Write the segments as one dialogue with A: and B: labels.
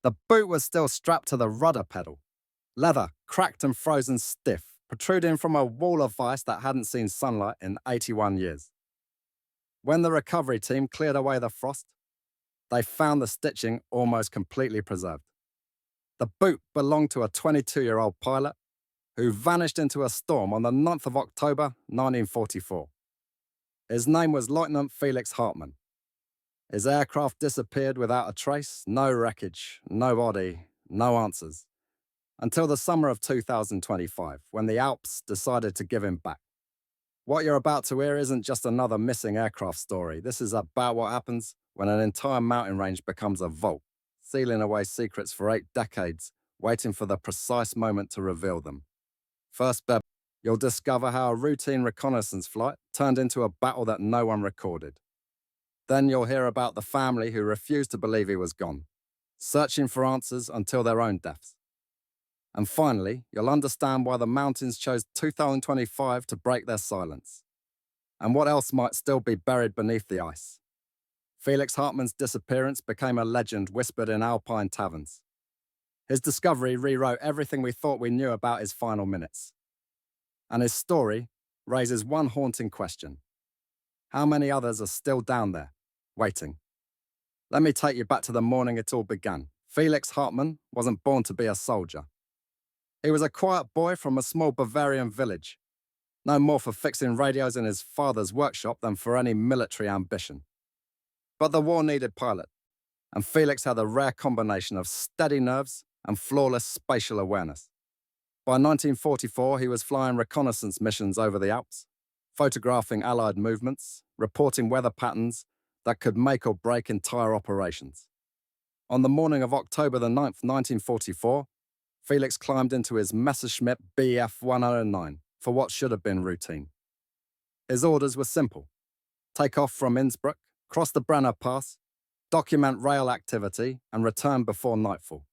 A: The boot was still strapped to the rudder pedal, leather cracked and frozen stiff, protruding from a wall of ice that hadn't seen sunlight in 81 years. When the recovery team cleared away the frost, they found the stitching almost completely preserved. The boot belonged to a 22-year-old pilot who vanished into a storm on the 9th of October, 1944. His name was Leutnant Felix Hartman. His aircraft disappeared without a trace, no wreckage, no body, no answers, until the summer of 2025, when the Alps decided to give him back. What you're about to hear isn't just another missing aircraft story. This is about what happens when an entire mountain range becomes a vault, sealing away secrets for 8 decades, waiting for the precise moment to reveal them. First, you'll discover how a routine reconnaissance flight turned into a battle that no one recorded. Then you'll hear about the family who refused to believe he was gone, searching for answers until their own deaths. And finally, you'll understand why the mountains chose 2025 to break their silence, and what else might still be buried beneath the ice. Felix Hartman's disappearance became a legend whispered in Alpine taverns. His discovery rewrote everything we thought we knew about his final minutes. And his story raises one haunting question. How many others are still down there, waiting? Let me take you back to the morning it all began. Felix Hartman wasn't born to be a soldier. He was a quiet boy from a small Bavarian village, no more for fixing radios in his father's workshop than for any military ambition. But the war needed pilot, and Felix had a rare combination of steady nerves and flawless spatial awareness. By 1944, he was flying reconnaissance missions over the Alps, photographing Allied movements, reporting weather patterns that could make or break entire operations. On the morning of October the 9th, 1944, Felix climbed into his Messerschmitt Bf 109 for what should have been routine. His orders were simple. Take off from Innsbruck, cross the Brenner Pass, document rail activity, and return before nightfall.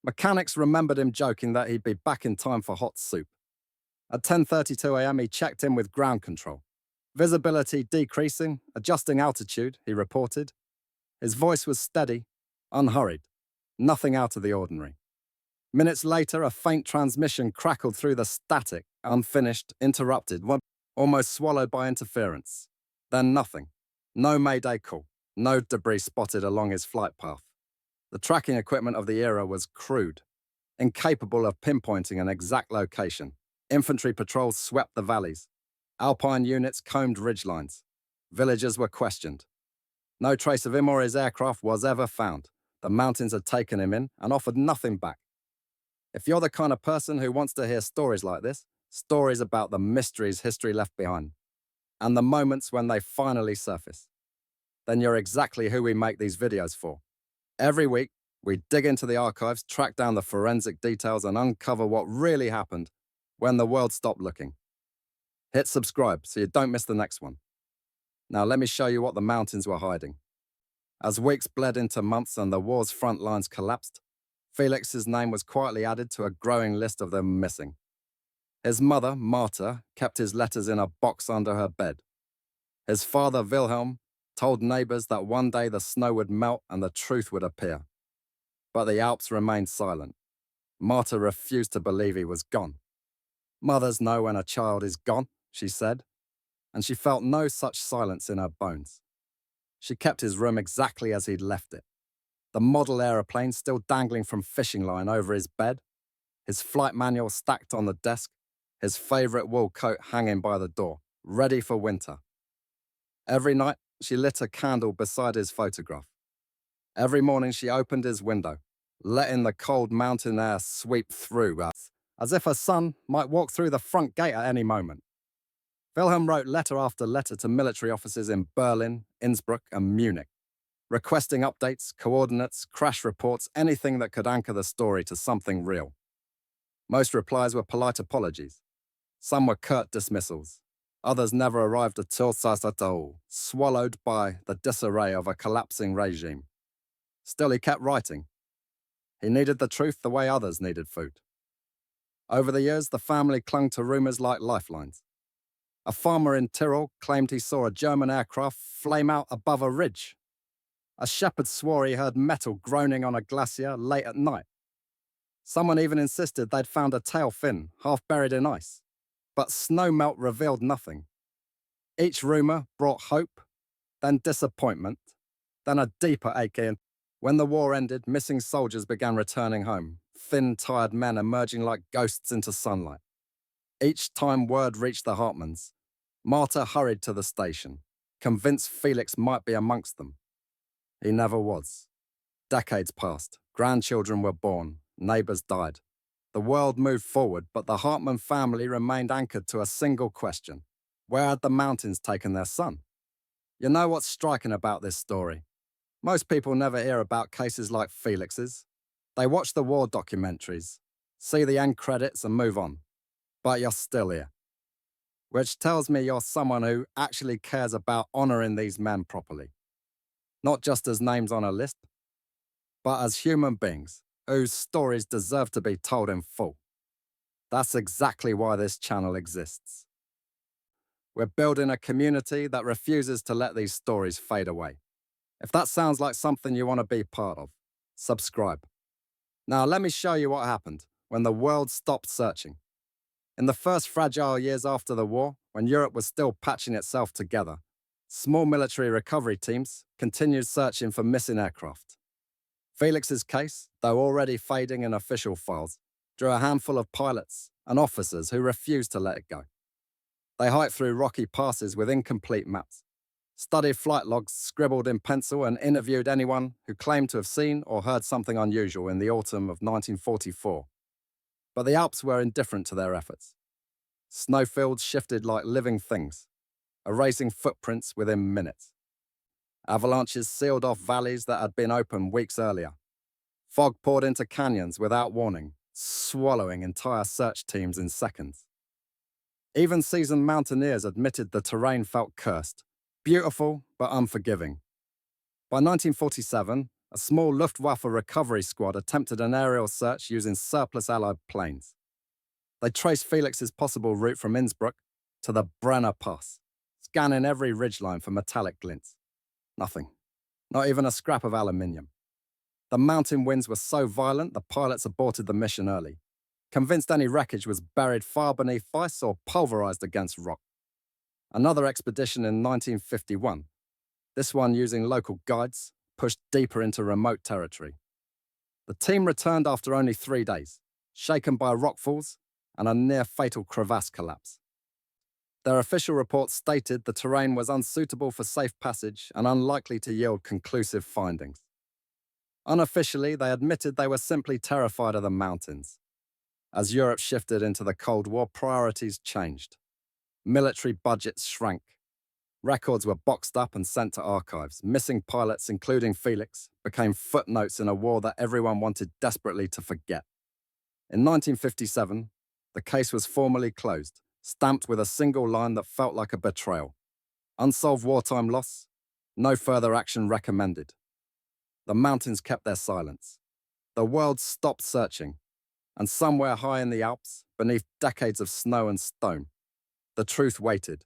A: Mechanics remembered him joking that he'd be back in time for hot soup. At 10:32 a.m. he checked in with ground control. Visibility decreasing, adjusting altitude, he reported. His voice was steady, unhurried, nothing out of the ordinary. Minutes later, a faint transmission crackled through the static, unfinished, interrupted, almost swallowed by interference. Then nothing. No mayday call. No debris spotted along his flight path. The tracking equipment of the era was crude, incapable of pinpointing an exact location. Infantry patrols swept the valleys. Alpine units combed ridgelines. Villagers were questioned. No trace of him or his aircraft was ever found. The mountains had taken him in and offered nothing back. If you're the kind of person who wants to hear stories like this, stories about the mysteries history left behind, and the moments when they finally surface, then you're exactly who we make these videos for. Every week, we dig into the archives, track down the forensic details, and uncover what really happened when the world stopped looking. Hit subscribe so you don't miss the next one. Now let me show you what the mountains were hiding. As weeks bled into months and the war's front lines collapsed, Felix's name was quietly added to a growing list of them missing. His mother, Marta, kept his letters in a box under her bed. His father, Wilhelm, told neighbors that one day the snow would melt and the truth would appear. But the Alps remained silent. Marta refused to believe he was gone. Mothers know when a child is gone, she said, and she felt no such silence in her bones. She kept his room exactly as he'd left it. The model aeroplane still dangling from fishing line over his bed, his flight manual stacked on the desk, his favorite wool coat hanging by the door, ready for winter. Every night, she lit a candle beside his photograph. Every morning, she opened his window, letting the cold mountain air sweep through us, as if her son might walk through the front gate at any moment. Wilhelm wrote letter after letter to military officers in Berlin, Innsbruck, and Munich, requesting updates, coordinates, crash reports, anything that could anchor the story to something real. Most replies were polite apologies. Some were curt dismissals. Others never arrived at all, swallowed by the disarray of a collapsing regime. Still, he kept writing. He needed the truth the way others needed food. Over the years, the family clung to rumors like lifelines. A farmer in Tyrol claimed he saw a German aircraft flame out above a ridge. A shepherd swore he heard metal groaning on a glacier late at night. Someone even insisted they'd found a tail fin half buried in ice. But snowmelt revealed nothing. Each rumour brought hope, then disappointment, then a deeper aching. When the war ended, missing soldiers began returning home, thin, tired men emerging like ghosts into sunlight. Each time word reached the Hartmans, Marta hurried to the station, convinced Felix might be amongst them. He never was. Decades passed, grandchildren were born, neighbours died. The world moved forward, but the Hartman family remained anchored to a single question. Where had the mountains taken their son? You know what's striking about this story? Most people never hear about cases like Felix's. They watch the war documentaries, see the end credits and move on. But you're still here. Which tells me you're someone who actually cares about honouring these men properly. Not just as names on a list, but as human beings whose stories deserve to be told in full. That's exactly why this channel exists. We're building a community that refuses to let these stories fade away. If that sounds like something you want to be part of, subscribe. Now let me show you what happened when the world stopped searching. In the first fragile years after the war, when Europe was still patching itself together, small military recovery teams continued searching for missing aircraft. Felix's case, though already fading in official files, drew a handful of pilots and officers who refused to let it go. They hiked through rocky passes with incomplete maps, studied flight logs scribbled in pencil, and interviewed anyone who claimed to have seen or heard something unusual in the autumn of 1944. But the Alps were indifferent to their efforts. Snowfields shifted like living things, erasing footprints within minutes. Avalanches sealed off valleys that had been open weeks earlier. Fog poured into canyons without warning, swallowing entire search teams in seconds. Even seasoned mountaineers admitted the terrain felt cursed, beautiful but unforgiving. By 1947, a small Luftwaffe recovery squad attempted an aerial search using surplus Allied planes. They traced Felix's possible route from Innsbruck to the Brenner Pass, scanning every ridgeline for metallic glints. Nothing. Not even a scrap of aluminium. The mountain winds were so violent the pilots aborted the mission early, convinced any wreckage was buried far beneath ice or pulverized against rock. Another expedition in 1951, this one using local guides, pushed deeper into remote territory. The team returned after only 3 days, shaken by rockfalls and a near-fatal crevasse collapse. Their official report stated the terrain was unsuitable for safe passage and unlikely to yield conclusive findings. Unofficially, they admitted they were simply terrified of the mountains. As Europe shifted into the Cold War, priorities changed. Military budgets shrank. Records were boxed up and sent to archives. Missing pilots, including Felix, became footnotes in a war that everyone wanted desperately to forget. In 1957, the case was formally closed, stamped with a single line that felt like a betrayal. Unsolved wartime loss, no further action recommended. The mountains kept their silence. The world stopped searching, and somewhere high in the Alps, beneath decades of snow and stone, the truth waited,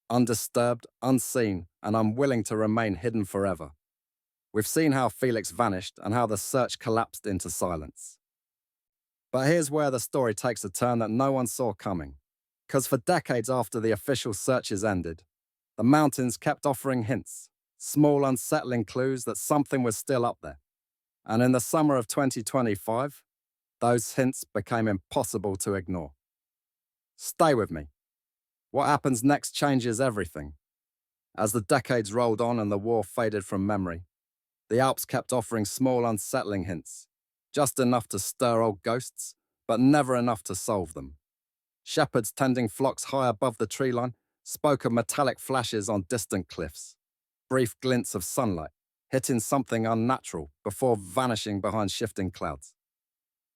A: undisturbed, unseen, and unwilling to remain hidden forever. We've seen how Felix vanished and how the search collapsed into silence. But here's where the story takes a turn that no one saw coming. Because for decades after the official searches ended, the mountains kept offering hints, small unsettling clues that something was still up there. And in the summer of 2025, those hints became impossible to ignore. Stay with me. What happens next changes everything. As the decades rolled on and the war faded from memory, the Alps kept offering small unsettling hints, just enough to stir old ghosts, but never enough to solve them. Shepherds tending flocks high above the tree line spoke of metallic flashes on distant cliffs, brief glints of sunlight, hitting something unnatural before vanishing behind shifting clouds.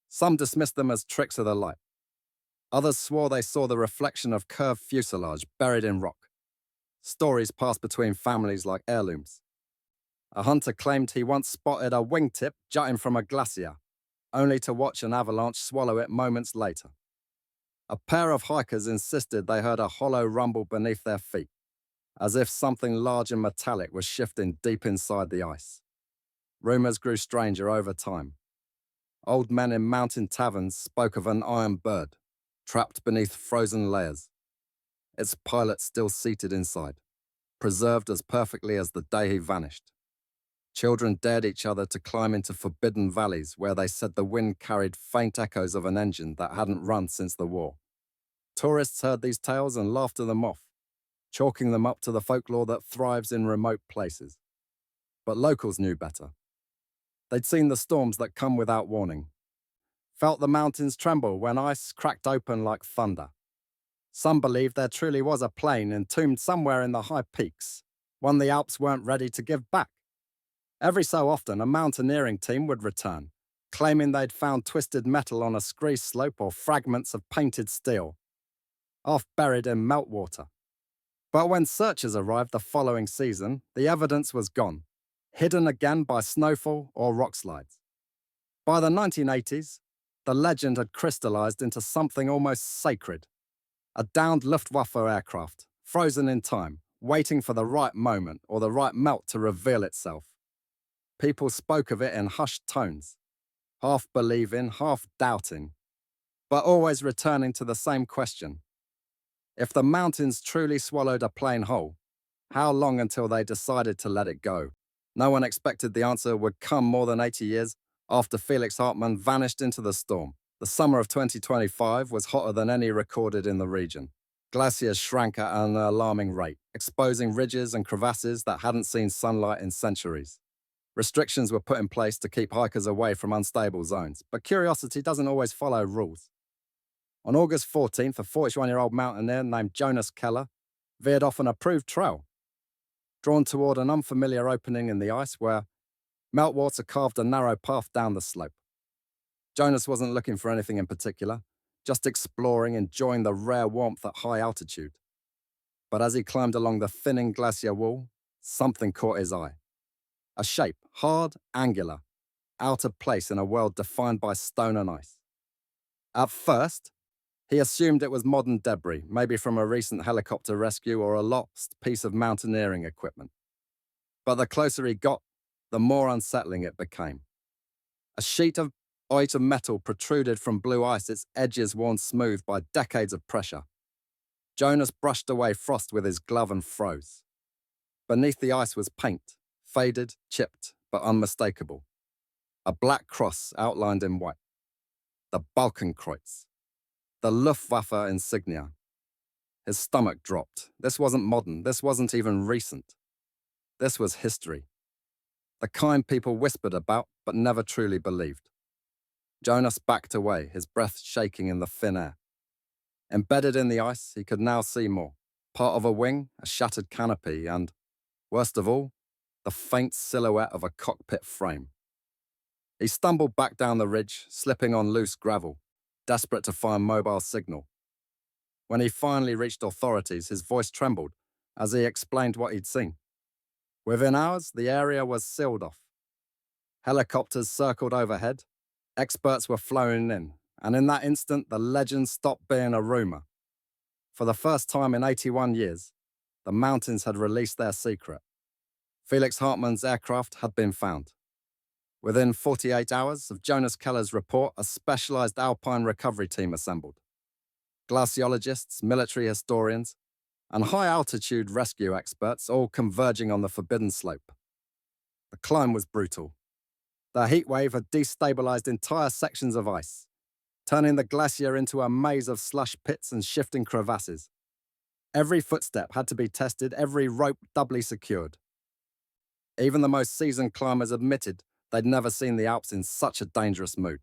A: Some dismissed them as tricks of the light. Others swore they saw the reflection of curved fuselage buried in rock. Stories passed between families like heirlooms. A hunter claimed he once spotted a wingtip jutting from a glacier, only to watch an avalanche swallow it moments later. A pair of hikers insisted they heard a hollow rumble beneath their feet, as if something large and metallic was shifting deep inside the ice. Rumours grew stranger over time. Old men in mountain taverns spoke of an iron bird, trapped beneath frozen layers, its pilot still seated inside, preserved as perfectly as the day he vanished. Children dared each other to climb into forbidden valleys where they said the wind carried faint echoes of an engine that hadn't run since the war. Tourists heard these tales and laughed them off, chalking them up to the folklore that thrives in remote places. But locals knew better. They'd seen the storms that come without warning, felt the mountains tremble when ice cracked open like thunder. Some believed there truly was a plane entombed somewhere in the high peaks, one the Alps weren't ready to give back. Every so often, a mountaineering team would return, claiming they'd found twisted metal on a scree slope or fragments of painted steel, half buried in meltwater. But when searchers arrived the following season, the evidence was gone, hidden again by snowfall or rockslides. By the 1980s, the legend had crystallized into something almost sacred. A downed Luftwaffe aircraft, frozen in time, waiting for the right moment or the right melt to reveal itself. People spoke of it in hushed tones, half believing, half doubting, but always returning to the same question. If the mountains truly swallowed a plane whole, how long until they decided to let it go? No one expected the answer would come more than 80 years after Felix Hartman vanished into the storm. The summer of 2025 was hotter than any recorded in the region. Glaciers shrank at an alarming rate, exposing ridges and crevasses that hadn't seen sunlight in centuries. Restrictions were put in place to keep hikers away from unstable zones, but curiosity doesn't always follow rules. On August 14th, a 41-year-old mountaineer named Jonas Keller veered off an approved trail, drawn toward an unfamiliar opening in the ice where meltwater carved a narrow path down the slope. Jonas wasn't looking for anything in particular, just exploring, enjoying the rare warmth at high altitude. But as he climbed along the thinning glacier wall, something caught his eye. A shape, hard, angular, out of place in a world defined by stone and ice. At first, he assumed it was modern debris, maybe from a recent helicopter rescue or a lost piece of mountaineering equipment. But the closer he got, the more unsettling it became. A sheet of metal protruded from blue ice, its edges worn smooth by decades of pressure. Jonas brushed away frost with his glove and froze. Beneath the ice was paint, faded, chipped, but unmistakable. A black cross outlined in white. The Balkenkreuz. The Luftwaffe insignia. His stomach dropped. This wasn't modern. This wasn't even recent. This was history. The kind people whispered about, but never truly believed. Jonas backed away, his breath shaking in the thin air. Embedded in the ice, he could now see more. Part of a wing, a shattered canopy, and, worst of all, the faint silhouette of a cockpit frame. He stumbled back down the ridge, slipping on loose gravel, desperate to find mobile signal. When he finally reached authorities, his voice trembled as he explained what he'd seen. Within hours, the area was sealed off. Helicopters circled overhead, experts were flowing in, and in that instant, the legend stopped being a rumor. For the first time in 81 years, the mountains had released their secret. Felix Hartman's aircraft had been found. Within 48 hours of Jonas Keller's report, a specialized alpine recovery team assembled. Glaciologists, military historians, and high-altitude rescue experts all converging on the forbidden slope. The climb was brutal. The heat wave had destabilized entire sections of ice, turning the glacier into a maze of slush pits and shifting crevasses. Every footstep had to be tested, every rope doubly secured. Even the most seasoned climbers admitted they'd never seen the Alps in such a dangerous mood.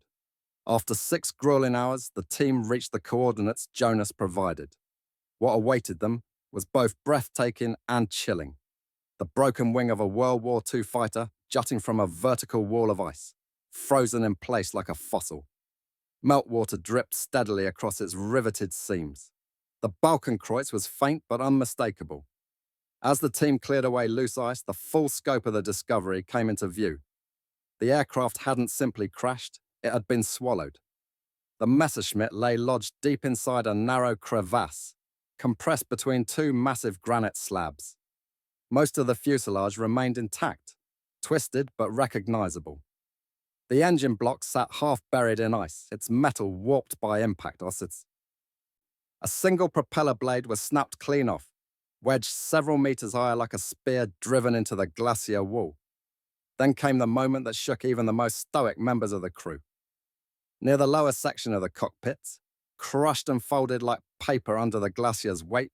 A: After 6 grueling hours, the team reached the coordinates Jonas provided. What awaited them was both breathtaking and chilling. The broken wing of a World War II fighter jutting from a vertical wall of ice, frozen in place like a fossil. Meltwater dripped steadily across its riveted seams. The Balkenkreuz was faint but unmistakable. As the team cleared away loose ice, the full scope of the discovery came into view. The aircraft hadn't simply crashed, it had been swallowed. The Messerschmitt lay lodged deep inside a narrow crevasse, compressed between 2 massive granite slabs. Most of the fuselage remained intact, twisted but recognizable. The engine block sat half buried in ice, its metal warped by impact. A single propeller blade was snapped clean off, wedged several meters higher like a spear driven into the Glacier wall. Then came the moment that shook even the most stoic members of the crew. Near the lower section of the cockpit, crushed and folded like paper under the Glacier's weight,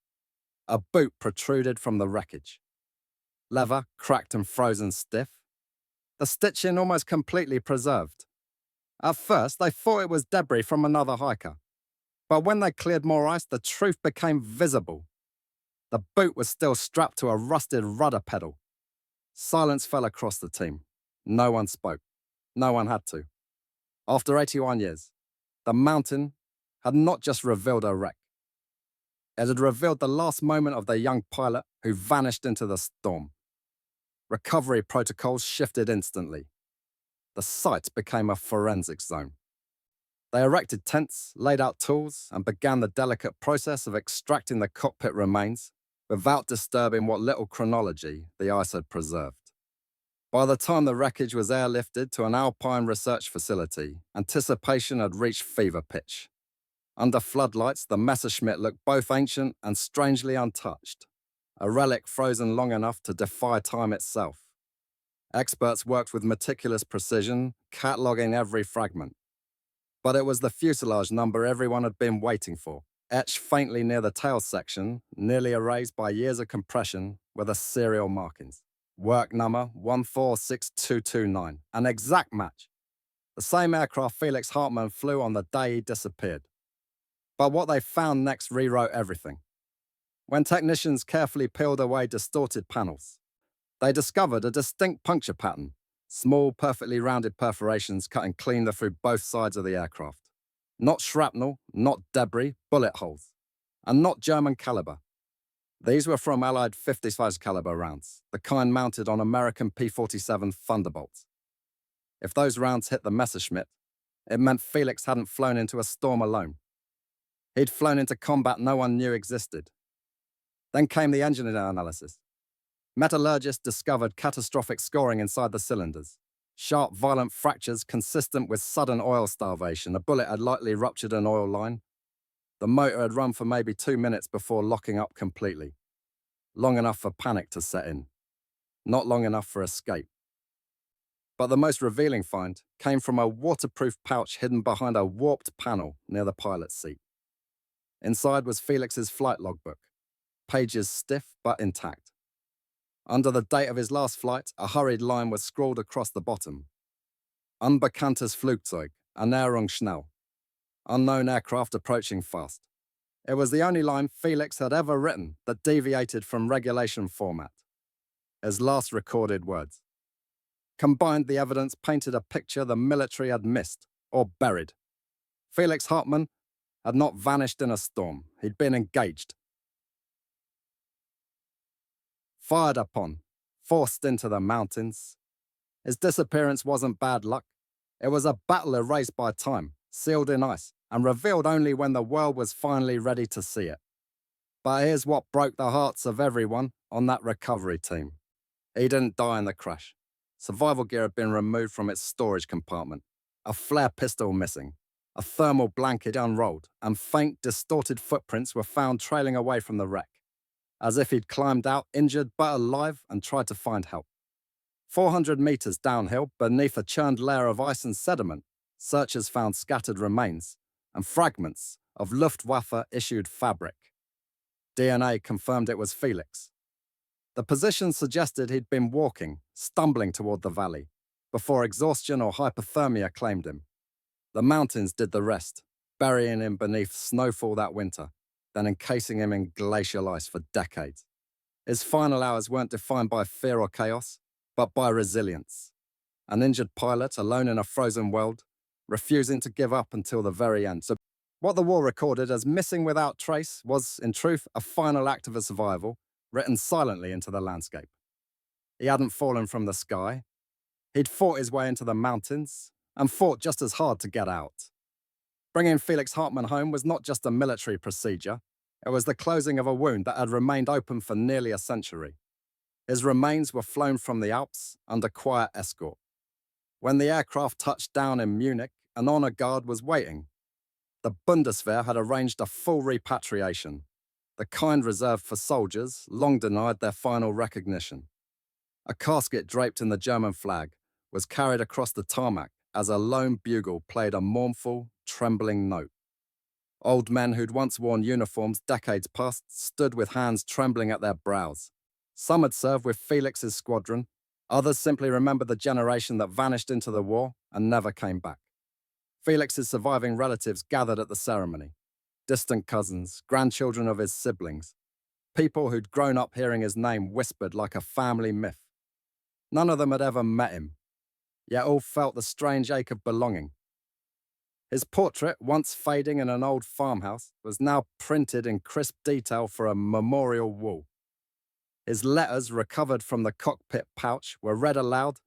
A: a boot protruded from the wreckage. Leather, cracked and frozen stiff, the stitching almost completely preserved. At first, they thought it was debris from another hiker. But when they cleared more ice, the truth became visible. The boot was still strapped to a rusted rudder pedal. Silence fell across the team. No one spoke. No one had to. After 81 years, the mountain had not just revealed a wreck. It had revealed the last moment of the young pilot who vanished into the storm. Recovery protocols shifted instantly. The site became a forensic zone. They erected tents, laid out tools, and began the delicate process of extracting the cockpit remains without disturbing what little chronology the ice had preserved. By the time the wreckage was airlifted to an Alpine research facility, anticipation had reached fever pitch. Under floodlights, the Messerschmitt looked both ancient and strangely untouched, a relic frozen long enough to defy time itself. Experts worked with meticulous precision, cataloguing every fragment. But it was the fuselage number everyone had been waiting for, etched faintly near the tail section, nearly erased by years of compression, were the serial markings. Work number 146229, an exact match. The same aircraft Felix Hartman flew on the day he disappeared. But what they found next rewrote everything. When technicians carefully peeled away distorted panels, they discovered a distinct puncture pattern, small, perfectly rounded perforations cutting clean through both sides of the aircraft. Not shrapnel, not debris, bullet holes. And not German caliber. These were from Allied 55 caliber rounds, the kind mounted on American P-47 Thunderbolts. If those rounds hit the Messerschmitt, it meant Felix hadn't flown into a storm alone. He'd flown into combat no one knew existed. Then came the engine analysis. Metallurgists discovered catastrophic scoring inside the cylinders. Sharp, violent fractures consistent with sudden oil starvation. A bullet had likely ruptured an oil line. The motor had run for maybe 2 minutes before locking up completely. Long enough for panic to set in. Not long enough for escape. But the most revealing find came from a waterproof pouch hidden behind a warped panel near the pilot's seat. Inside was Felix's flight logbook, pages stiff but intact. Under the date of his last flight, a hurried line was scrawled across the bottom. Unbekanntes Flugzeug, Ernährung schnell. Unknown aircraft approaching fast. It was the only line Felix had ever written that deviated from regulation format. His last recorded words. Combined, the evidence painted a picture the military had missed or buried. Felix Hartman had not vanished in a storm. He'd been engaged. Fired upon, forced into the mountains. His disappearance wasn't bad luck. It was a battle erased by time, sealed in ice, and revealed only when the world was finally ready to see it. But here's what broke the hearts of everyone on that recovery team. He didn't die in the crash. Survival gear had been removed from its storage compartment, a flare pistol missing, a thermal blanket unrolled, and faint, distorted footprints were found trailing away from the wreck, as if he'd climbed out injured but alive and tried to find help. 400 meters downhill, beneath a churned layer of ice and sediment, searchers found scattered remains and fragments of Luftwaffe-issued fabric. DNA confirmed it was Felix. The position suggested he'd been walking, stumbling toward the valley, before exhaustion or hypothermia claimed him. The mountains did the rest, burying him beneath snowfall that winter, then encasing him in glacial ice for decades. His final hours weren't defined by fear or chaos, but by resilience. An injured pilot alone in a frozen world, refusing to give up until the very end. So what the war recorded as missing without trace was, in truth, a final act of survival, written silently into the landscape. He hadn't fallen from the sky. He'd fought his way into the mountains, and fought just as hard to get out. Bringing Felix Hartman home was not just a military procedure, it was the closing of a wound that had remained open for nearly a century. His remains were flown from the Alps under quiet escort. When the aircraft touched down in Munich, an honor guard was waiting. The Bundeswehr had arranged a full repatriation, the kind reserved for soldiers long denied their final recognition. A casket draped in the German flag was carried across the tarmac as a lone bugle played a mournful, trembling note. Old men who'd once worn uniforms decades past stood with hands trembling at their brows. Some had served with Felix's squadron, others simply remembered the generation that vanished into the war and never came back. Felix's surviving relatives gathered at the ceremony. Distant cousins, grandchildren of his siblings, people who'd grown up hearing his name whispered like a family myth. None of them had ever met him, yet all felt the strange ache of belonging. His portrait, once fading in an old farmhouse, was now printed in crisp detail for a memorial wall. His letters, recovered from the cockpit pouch, were read aloud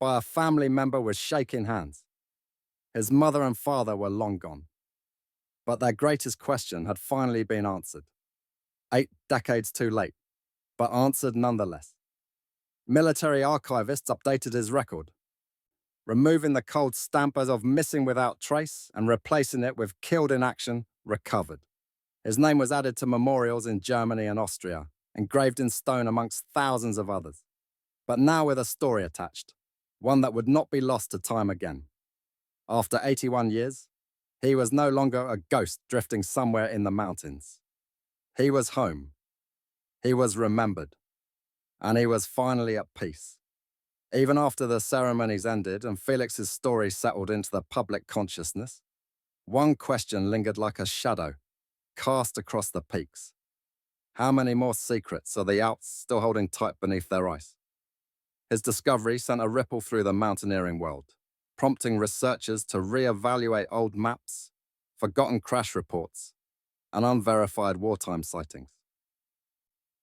A: by a family member with shaking hands. His mother and father were long gone, but their greatest question had finally been answered. 8 decades too late, but answered nonetheless. Military archivists updated his record, removing the cold stamp as of missing without trace and replacing it with killed in action, recovered. His name was added to memorials in Germany and Austria, engraved in stone amongst thousands of others, but now with a story attached, one that would not be lost to time again. After 81 years, he was no longer a ghost drifting somewhere in the mountains. He was home. He was remembered. And he was finally at peace. Even after the ceremonies ended and Felix's story settled into the public consciousness, one question lingered like a shadow, cast across the peaks. How many more secrets are the Alps still holding tight beneath their ice? His discovery sent a ripple through the mountaineering world, prompting researchers to re-evaluate old maps, forgotten crash reports, and unverified wartime sightings.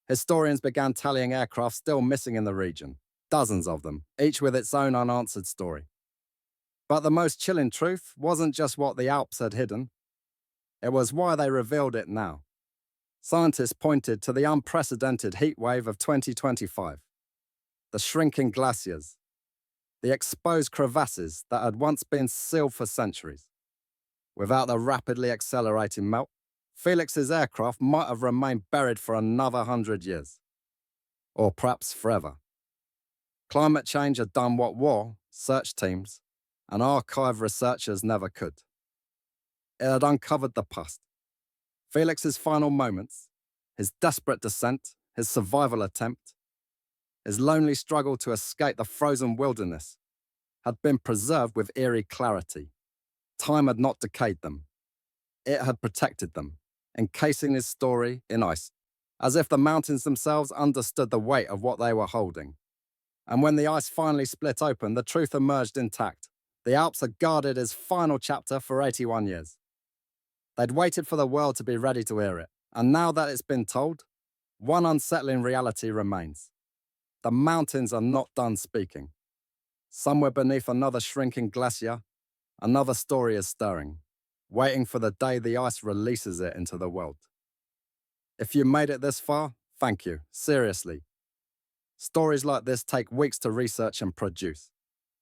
A: Historians began tallying aircraft still missing in the region, dozens of them, each with its own unanswered story. But the most chilling truth wasn't just what the Alps had hidden, it was why they revealed it now. Scientists pointed to the unprecedented heat wave of 2025, the shrinking glaciers, the exposed crevasses that had once been sealed for centuries. Without the rapidly accelerating melt, Felix's aircraft might have remained buried for another 100 years. Or perhaps forever. Climate change had done what war, search teams, and archive researchers never could. It had uncovered the past. Felix's final moments, his desperate descent, his survival attempt, his lonely struggle to escape the frozen wilderness, had been preserved with eerie clarity. Time had not decayed them. It had protected them, encasing his story in ice, as if the mountains themselves understood the weight of what they were holding. And when the ice finally split open, the truth emerged intact. The Alps had guarded his final chapter for 81 years. They'd waited for the world to be ready to hear it, and now that it's been told, one unsettling reality remains. The mountains are not done speaking. Somewhere beneath another shrinking glacier, another story is stirring, waiting for the day the ice releases it into the world. If you made it this far, thank you, seriously. Stories like this take weeks to research and produce,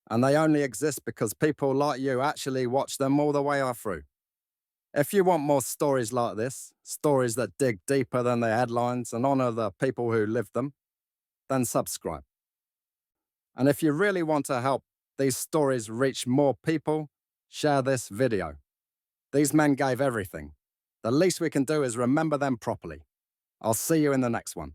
A: and they only exist because people like you actually watch them all the way through. If you want more stories like this, stories that dig deeper than the headlines and honor the people who lived them, then subscribe. And if you really want to help these stories reach more people, share this video. These men gave everything. The least we can do is remember them properly. I'll see you in the next one.